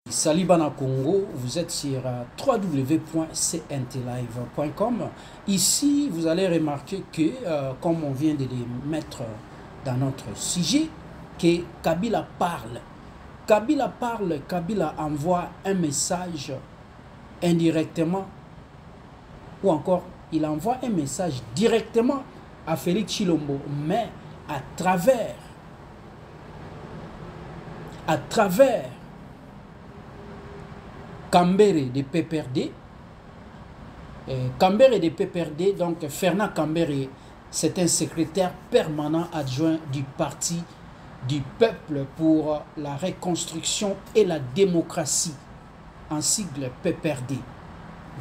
Salut Bana Congo, vous êtes sur www.cntlive.com. Ici, vous allez remarquer que, comme on vient de les mettre dans notre sujet, que Kabila parle. Kabila parle, Kabila envoie un message indirectement, ou encore il envoie un message directement à Félix Tshilombo, mais à travers Kambere de PPRD. Kambere de PPRD, donc Fernand Kambere, c'est un secrétaire permanent adjoint du Parti du Peuple pour la Reconstruction et la Démocratie, en sigle PPRD.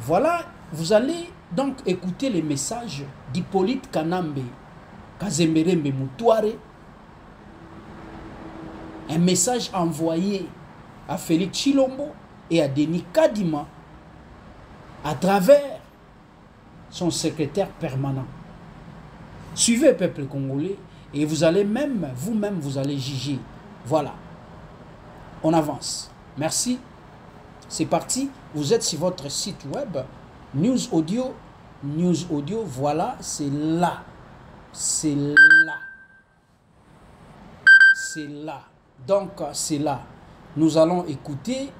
Voilà, vous allez donc écouter les messages d'Hippolyte Kanambe Kazemberembe Mutware, un message envoyé à Félix Tshilombo et à Denis Kadima à travers son secrétaire permanent. Suivez le peuple congolais et vous allez vous-même, vous allez juger. Voilà. On avance. Merci. C'est parti. Vous êtes sur votre site web. News Audio. Voilà. C'est là. C'est là. C'est là. Donc, c'est là. Nous allons écouter.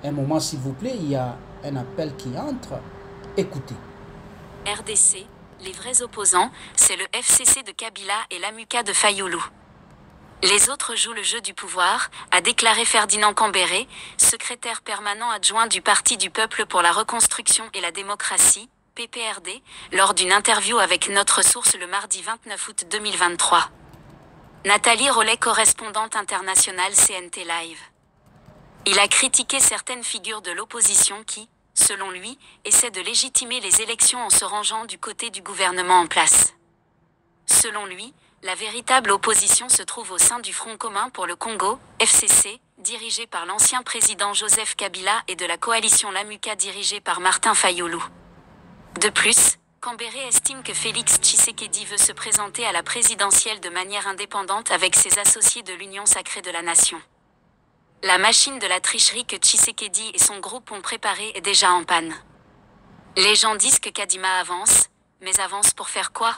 Un moment, s'il vous plaît, il y a un appel qui entre. Écoutez. RDC, les vrais opposants, c'est le FCC de Kabila et l'AMUCA de Fayoulou. Les autres jouent le jeu du pouvoir, a déclaré Ferdinand Kambere, secrétaire permanent adjoint du Parti du Peuple pour la Reconstruction et la Démocratie, PPRD, lors d'une interview avec notre source le mardi 29 août 2023. Nathalie Rollet, correspondante internationale CNT Live. Il a critiqué certaines figures de l'opposition qui, selon lui, essaient de légitimer les élections en se rangeant du côté du gouvernement en place. Selon lui, la véritable opposition se trouve au sein du Front commun pour le Congo, FCC, dirigé par l'ancien président Joseph Kabila et de la coalition LAMUCA dirigée par Martin Fayoulou. De plus, Kambere estime que Félix Tshisekedi veut se présenter à la présidentielle de manière indépendante avec ses associés de l'Union sacrée de la nation. La machine de la tricherie que Tshisekedi et son groupe ont préparée est déjà en panne. Les gens disent que Kadima avance, mais avance pour faire quoi?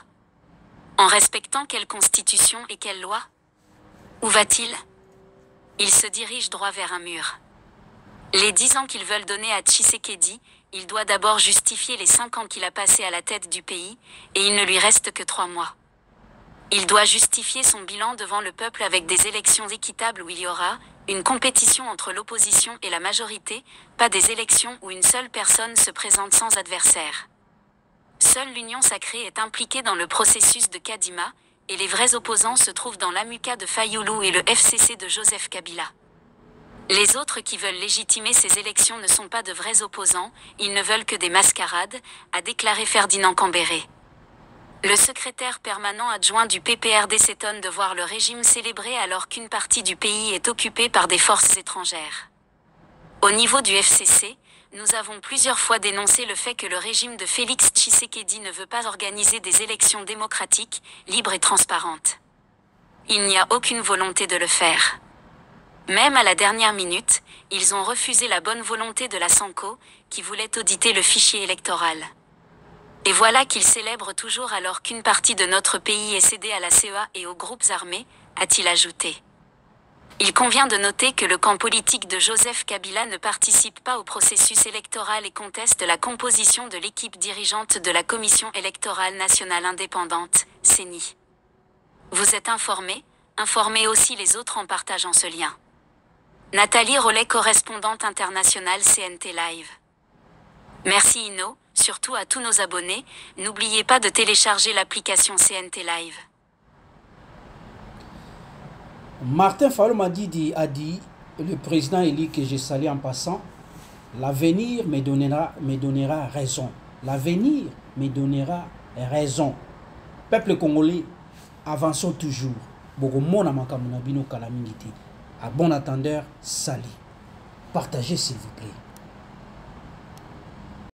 En respectant quelle constitution et quelle loi? Où va-t-il? Il se dirige droit vers un mur. Les 10 ans qu'ils veulent donner à Tshisekedi, il doit d'abord justifier les 5 ans qu'il a passés à la tête du pays, et il ne lui reste que 3 mois. Il doit justifier son bilan devant le peuple avec des élections équitables où il y aura une compétition entre l'opposition et la majorité, pas des élections où une seule personne se présente sans adversaire. Seule l'Union sacrée est impliquée dans le processus de Kadima, et les vrais opposants se trouvent dans l'AMUCA de Fayoulou et le FCC de Joseph Kabila. Les autres qui veulent légitimer ces élections ne sont pas de vrais opposants, ils ne veulent que des mascarades, a déclaré Ferdinand Kambere. Le secrétaire permanent adjoint du PPRD s'étonne de voir le régime célébré alors qu'une partie du pays est occupée par des forces étrangères. Au niveau du FCC, nous avons plusieurs fois dénoncé le fait que le régime de Félix Tshisekedi ne veut pas organiser des élections démocratiques, libres et transparentes. Il n'y a aucune volonté de le faire. Même à la dernière minute, ils ont refusé la bonne volonté de la Sanco, qui voulait auditer le fichier électoral. Et voilà qu'ils célèbrent toujours alors qu'une partie de notre pays est cédée à la CEA et aux groupes armés, a-t-il ajouté. Il convient de noter que le camp politique de Joseph Kabila ne participe pas au processus électoral et conteste la composition de l'équipe dirigeante de la Commission électorale nationale indépendante, CENI. Vous êtes informés? Informez aussi les autres en partageant ce lien. Nathalie Rollet, correspondante internationale CNT Live. Merci Ino, surtout à tous nos abonnés, n'oubliez pas de télécharger l'application CNT Live. Martin Fayoulou a dit, le président élu que je salue en passant, l'avenir me donnera raison. L'avenir me donnera raison. Peuple congolais, avançons toujours. À bon attendeur, salut. Partagez s'il vous plaît.